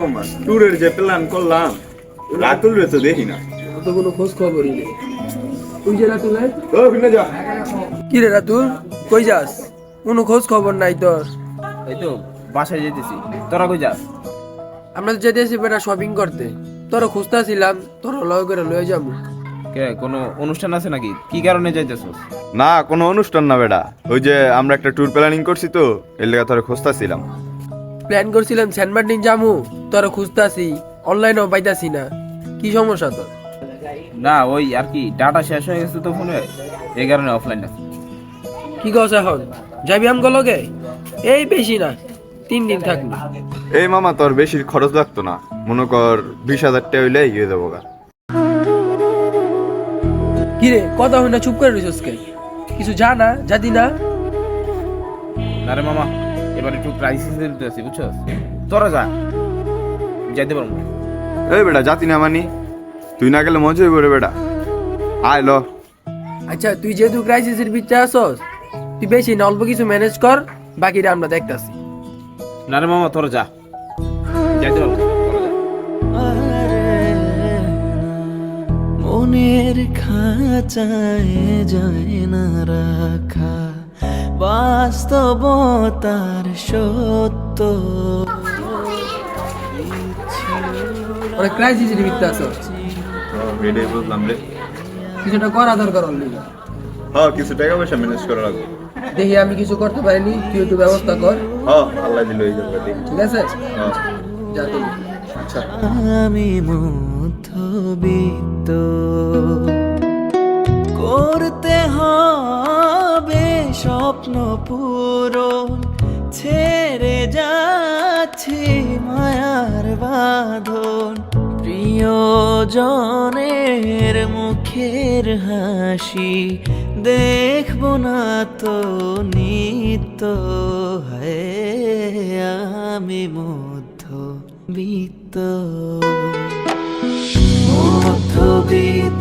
ট্যুরের যে প্ল্যান করলাম রাতুল রে তো দেখি না। তো কোনো খোঁজ খবরই নেই। তুই যে রাতুল যা কি রে রাতুল, কই যাস? কোনো খোঁজ খবর নাই তোর। এই তো বাসায় যেতেছি, তোরা কই যাস? আমরা তো যেতেছি বেটা শপিং করতে, তোরা খুঁজতেছিলাম, তোর লয় করে লয়ে যাবো। কে কোনো অনুষ্ঠান আছে নাকি? কি কারণে যাইতেছস? না, কোনো অনুষ্ঠান না বেটা, ওই যে আমরা একটা ট্যুর প্ল্যানিং করছি তো এর লেগে তোরে খুঁজতাছিলাম। প্ল্যান করছিলাম সেন্ট মার্টিন যামু, তোরা খুঁজতাছি, অনলাইনেও পাইতাছি না। কি সমস্যা তোর? না ওই আর কি ডাটা শেষ হয়ে গেছে তো ফোনে, এই কারণে অফলাইন আছে। কি কস এখন? যাবি আমগো লগে? এই বেশি না, 3 দিন থাকবি। এই মামা তোর বেশি খরচ লাগতো না, মনে কর 20,000 টাকা হইলে গিয়ে দেবো গা। কি রে কথা হয় না, চুপ করে রইছস কে? কিছু জানা জাতি না? না রে মামা, এবার একটু ক্রাইসিসের ভিতরে আছি বুঝছস। তোরা যা, যাইতে পারবো না। এই বেটা জাতি না মানি, তুই না গেলে মজা হইব রে বেটা, আয় ল। আচ্ছা তুই যেহেতু ক্রাইসিসের ভিতরে আসস, তুই বেশি না অল্প কিছু ম্যানেজ কর, বাকিটা আমরা দেখতাছি। না রে মামা তোরা যা, যাইতে পারবো না, তোরা যা। মনের খাঁচায় যায় না রাখা বাস্তবতার সত্য। অনেক ক্রাইসিসের ভিতরে আসস, এটাই বুঝলাম রে। কিছুটা করা দরকার অলরেডি। হ্যাঁ, কিছু টাকা পয়সা ম্যানেজ করা লাগবে। দেখি আমি কিছু করতে পারিনি, তুই একটু ব্যবস্থা কর। হ্যাঁ, আল্লাহ দিল এই যাবে। ঠিক আছে, হ্যাঁ যা তুই। আচ্ছা আমি মধ্যবিত্ত, করতে হবে স্বপ্ন পূরণ, ছেড়ে যাচ্ছি মায়ার বাঁধন। প্রিয়জনের মুখের হাসি দেখবো না তো নিত্য, আমি মধ্যবিত্ত। মধ্যবিত্ত